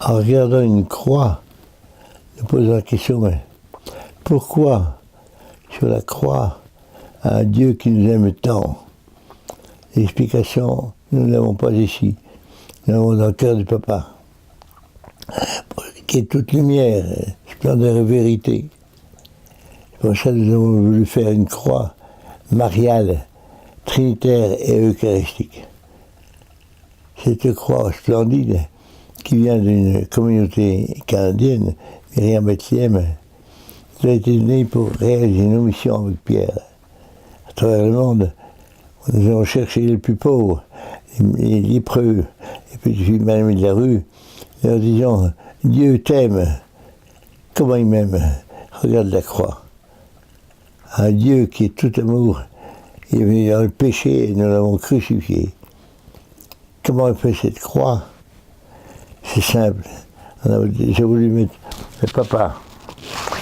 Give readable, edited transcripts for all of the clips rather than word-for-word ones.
en regardant une croix, nous posons la question, mais pourquoi sur la croix un Dieu qui nous aime tant? L'explication, nous ne l'avons pas ici. Nous l'avons dans le cœur du Papa, qui est toute lumière, splendeur et vérité. C'est pour ça que nous avons voulu faire une croix mariale, trinitaire et eucharistique. Cette croix splendide, qui vient d'une communauté canadienne, Myriam Bethléem, nous a été donnée pour réaliser nos missions avec Pierre. À travers le monde, nous avons cherché les plus pauvres, les lépreux, les petites filles mal aimées de la rue, leur disant « Dieu t'aime, comment il m'aime, regarde la croix ». Un Dieu qui est tout amour, il est venu dans le péché et nous l'avons crucifié. Comment il fait cette croix? C'est simple. J'ai voulu mettre le Papa,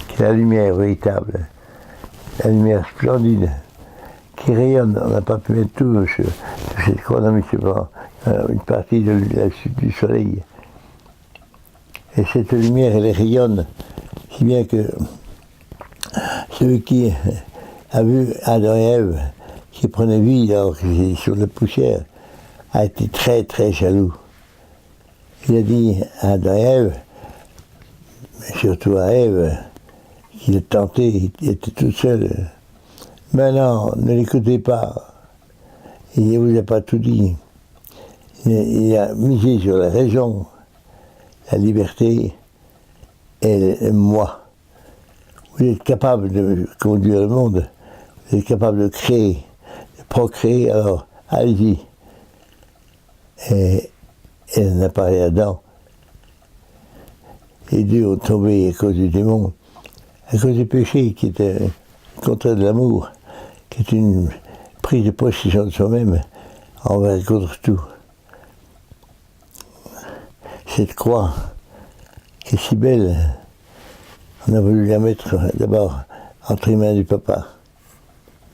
qui est la lumière véritable, la lumière splendide, qui rayonne. On n'a pas pu mettre tout sur cette croix, mais c'est pas une partie du soleil. Et cette lumière, elle rayonne, si bien que celui qui a vu Adam et Ève, qui prenaient vie alors qu'ils étaient sur la poussière, a été très très jaloux. Il a dit à Adam et Ève, mais surtout à Ève, qu'il a tenté, il était tout seul. Mais non, ne l'écoutez pas. Il ne vous a pas tout dit. Il a misé sur la raison, la liberté et le moi. Vous êtes capable de conduire le monde, vous êtes capable de créer, de procréer, alors allez-y. Et elle n'a pas rien dedans. Les deux ont tombé à cause du démon, à cause du péché qui était le contraire de l'amour, qui est une prise de possession de soi-même envers et contre tout. Cette croix, qui est si belle, on a voulu la mettre d'abord entre les mains du Papa,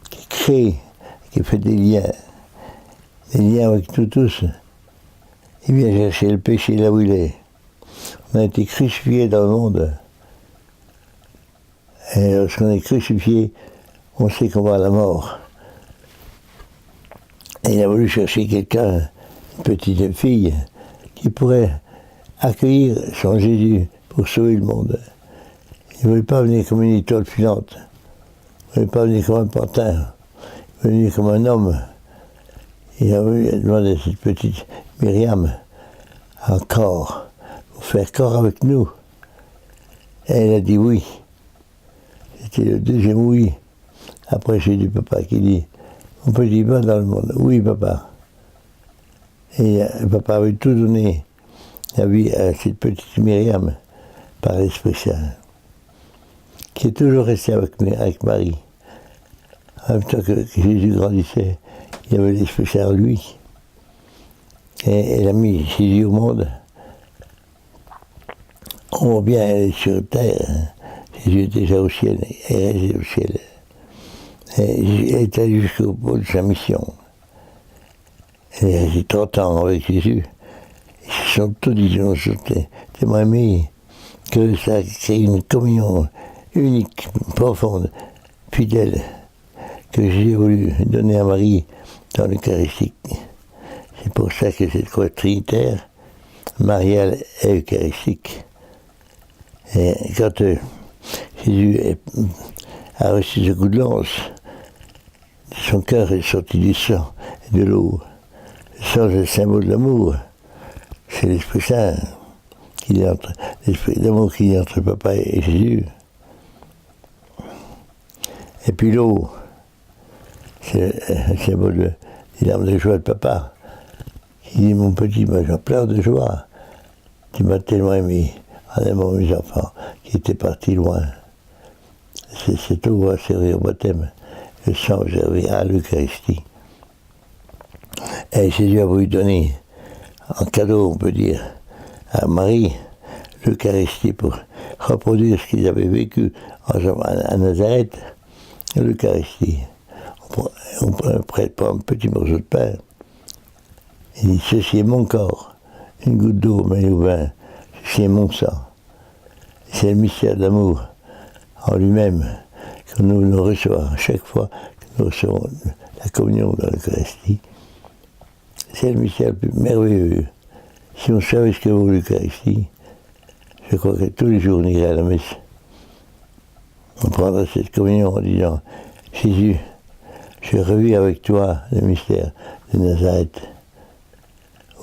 qui crée, qui fait des liens avec nous tous. Il vient chercher le péché là où il est. On a été crucifiés dans le monde. Et lorsqu'on est crucifié, on sait qu'on va à la mort. Et il a voulu chercher quelqu'un, une petite fille, qui pourrait accueillir son Jésus pour sauver le monde. Il ne voulait pas venir comme une étoile filante. Il ne voulait pas venir comme un pantin. Il voulait venir comme un homme. Il a voulu demander à cette petite Myriam un corps, pour faire corps avec nous. Et elle a dit oui. C'était le deuxième oui. Après, j'ai du Papa qui dit, mon petit va dans le monde. Oui, Papa. Et le Papa avait tout donné la vie à cette petite Myriam par l'Esprit Saint, qui est toujours resté avec Marie. En même temps que Jésus grandissait, il y avait l'Esprit Saint en lui. Et elle a mis Jésus au monde. On voit bien, elle est sur terre. Jésus est déjà au ciel, elle est au ciel. Et elle est allée jusqu'au bout de sa mission. Elle est restée 30 ans avec Jésus. Ils se sont tous dit, ils sont tellement aimés que ça a créé une communion unique, profonde, fidèle, que j'ai voulu donner à Marie dans l'Eucharistique. C'est pour ça que cette croix trinitaire, mariale et eucharistique. Et quand Jésus a reçu ce coup de lance, son cœur est sorti du sang et de l'eau. Le sang, c'est le symbole de l'amour. C'est l'Esprit Saint, l'Esprit d'amour qui est entre Papa et Jésus. Et puis l'eau, c'est le symbole des larmes de joie de Papa. Il dit, mon petit, moi j'en pleure de joie. Tu m'as tellement aimé, en aimant mes enfants, qui étaient partis loin. Cette eau va servir au baptême, le sang va servir à l'Eucharistie. Et Jésus a voulu donner en cadeau, on peut dire, à Marie, l'Eucharistie pour reproduire ce qu'ils avaient vécu à Nazareth, l'Eucharistie. On prend un petit morceau de pain. Il dit, ceci est mon corps, une goutte d'eau mêlée au vin, c'est mon sang. C'est le mystère d'amour en lui-même que nous recevons chaque fois que nous recevons la communion dans l'Eucharistie. C'est le mystère le plus merveilleux. Si on savait ce que vaut l'Eucharistie, je crois que tous les jours on irait à la messe. On prendrait cette communion en disant « Jésus, je revis avec toi le mystère de Nazareth,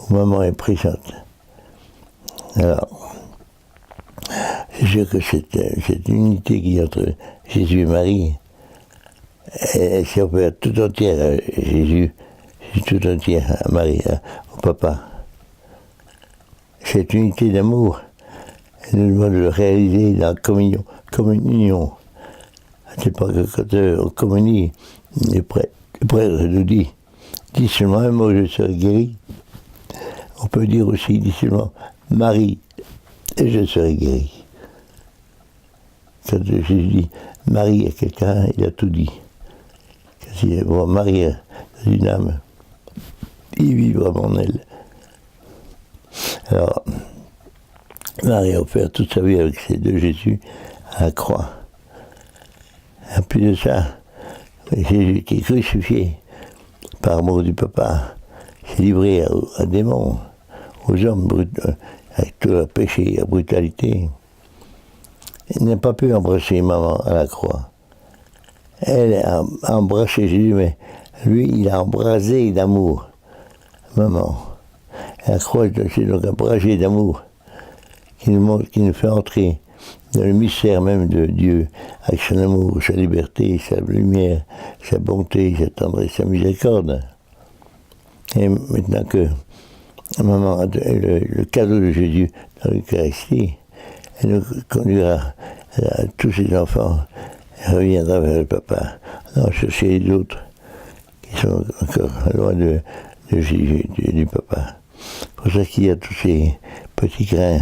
où maman est présente. » Alors, c'est sûr que cette unité qui est entre Jésus et Marie, elle s'opère tout entière à Jésus, tout entière à Marie, au Papa. Cette unité d'amour, elle nous demande de le réaliser dans la communion. C'est pas que quand on communie, le prêtre nous dit « Dis seulement un mot, je serai guéri ». On peut dire aussi « Dis seulement Marie, et je serai guéri ». Quand Jésus dit Marie à quelqu'un, il a tout dit. Quand il voit Marie dans une âme, il vit vraiment en elle. Alors, Marie a offert toute sa vie avec ses deux Jésus à la croix. En plus de ça, Jésus qui est crucifié par amour du Papa, s'est livré à démons, aux hommes, avec tout leur péché et leur brutalité. Il n'a pas pu embrasser maman à la croix. Elle a embrassé Jésus, mais lui, il a embrasé d'amour maman. La croix, c'est donc un brasier d'amour qui nous fait entrer dans le mystère même de Dieu, avec son amour, sa liberté, sa lumière, sa bonté, sa tendresse, sa miséricorde. Et maintenant que maman a le cadeau de Jésus dans l'Eucharistie, elle nous conduira à tous ses enfants, elle reviendra vers le Papa, non chercher les autres qui sont encore loin de Jésus, du Papa. C'est pour ça qu'il y a tous ces petits grains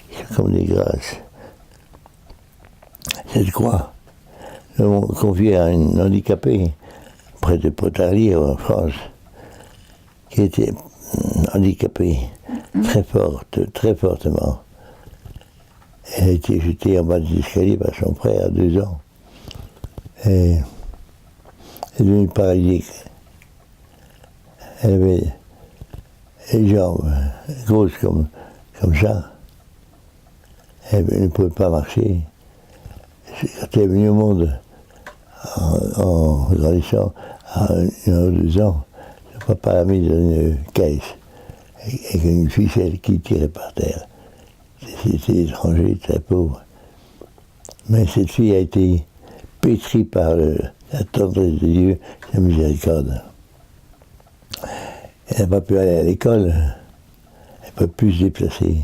qui sont comme des grâces. Cette croix, nous l'avons confiée à une handicapée près de Pontarlier en France, qui était handicapée très fortement. Elle a été jetée en bas des escaliers par son frère à 2 ans. Et elle est devenue paralytique. Elle avait les jambes grosses comme ça. Elle ne pouvait pas marcher. Quand elle est venue au monde, en grandissant, à 1 ou 2 ans, son papa l'a mis dans une caisse, avec une ficelle qui tirait par terre. C'était étranger, très pauvre. Mais cette fille a été pétrie par la tendresse de Dieu, sa miséricorde. Elle n'a pas pu aller à l'école, elle ne peut plus se déplacer.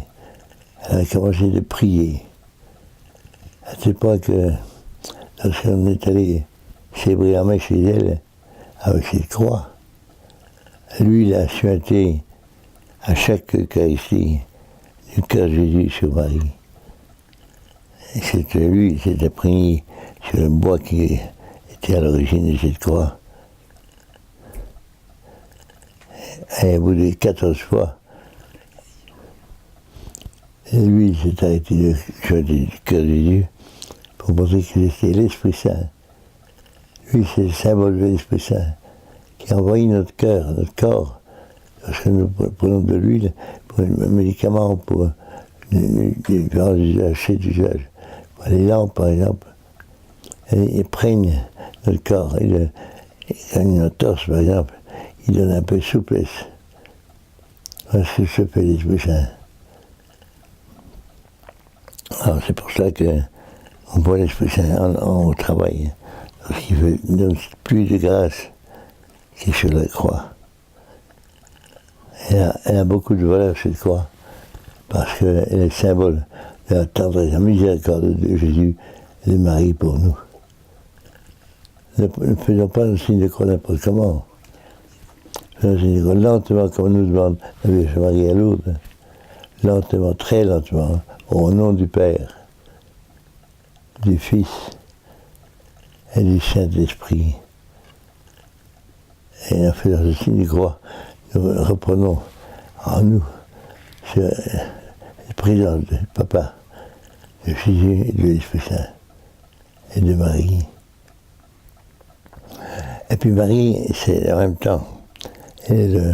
Elle a commencé de prier. À tel point que, lorsqu'on est allé célébrer la messe chez elle, avec cette croix, lui, il a suinté à chaque Eucharistie du cœur de Jésus sur Marie. Et c'était lui, il s'est imprégné sur le bois qui était à l'origine de cette croix. Et au bout de 14 fois, et lui, il s'est arrêté de chanter du cœur de Jésus pour montrer que c'était l'Esprit Saint. Lui, c'est le symbole de l'Esprit Saint qui envahit notre cœur, notre corps. Lorsque nous prenons de l'huile pour un médicament, pour différents usages, cet usage, pour les lampes par exemple, il prenne notre corps. Quand une entorse par exemple, il donne un peu de souplesse. Voilà ce que se fait l'Esprit Saint. Alors c'est pour ça qu'on voit l'Esprit Saint au travail, parce qu'il donne plus de grâce qu'il sur la croix. Elle a beaucoup de valeur cette croix, parce qu'elle est le symbole de la tendresse, de la miséricorde de Jésus et de Marie pour nous. Ne faisons pas le signe de croix n'importe comment. Faisons le signe de croix lentement, comme nous demande la Vierge Marie à Lourdes. Lentement, très lentement, au nom du Père, du Fils et du Saint-Esprit. Et en faisant ce signe de croix, nous reprenons en nous cette présence de Papa, de Jésus et de l'Esprit Saint, et de Marie. Et puis Marie, c'est en même temps, elle est le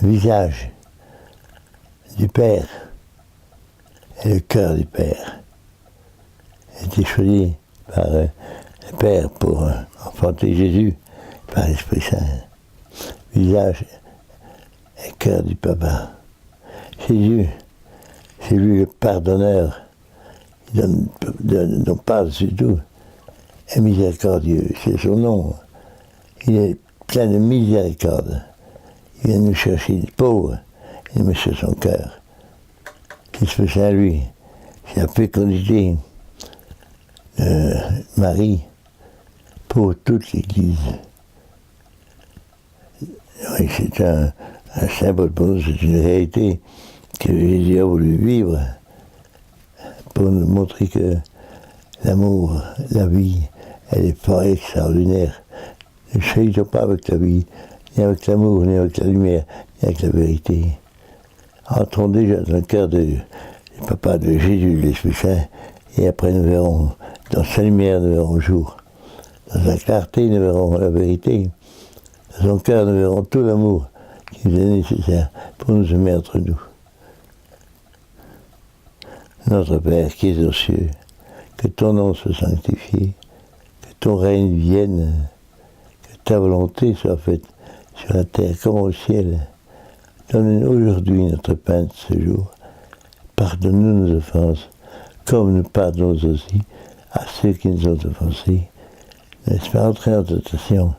visage du Père et le cœur du Père. Elle a été choisie par le Père pour enfanter Jésus par l'Esprit Saint. Visage et cœur du Papa. Jésus, c'est lui le pardonneur. Il donne par-dessus tout. Et miséricordieux, c'est son nom. Il est plein de miséricorde. Il vient nous chercher les pauvres, il met sur son cœur. L'Esprit Saint, lui, c'est la fécondité de Marie pour toute l'Église. Oui, c'est un symbole pour nous, c'est une réalité que Jésus a voulu vivre pour nous montrer que l'amour, la vie, elle est fort extraordinaire. Ne chahutons pas avec la vie, ni avec l'amour, ni avec la lumière, ni avec la vérité. Entrons déjà dans le cœur du Papa, de Jésus, de l'Esprit Saint, et après nous verrons, dans sa lumière, nous verrons le jour. Dans sa clarté, nous verrons la vérité. Dans son cœur, nous verrons tout l'amour qui nous est nécessaire pour nous aimer entre nous. Notre Père qui es aux cieux, que ton nom soit sanctifié, que ton règne vienne, que ta volonté soit faite sur la terre comme au ciel. Donne-nous aujourd'hui notre pain de ce jour. Pardonne-nous nos offenses, comme nous pardonnons aussi à ceux qui nous ont offensés. Ne laisse pas entrer en tentation,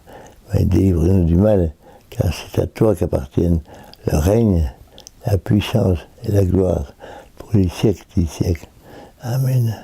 mais délivre-nous du mal, car c'est à toi qu'appartiennent le règne, la puissance et la gloire pour les siècles des siècles. Amen.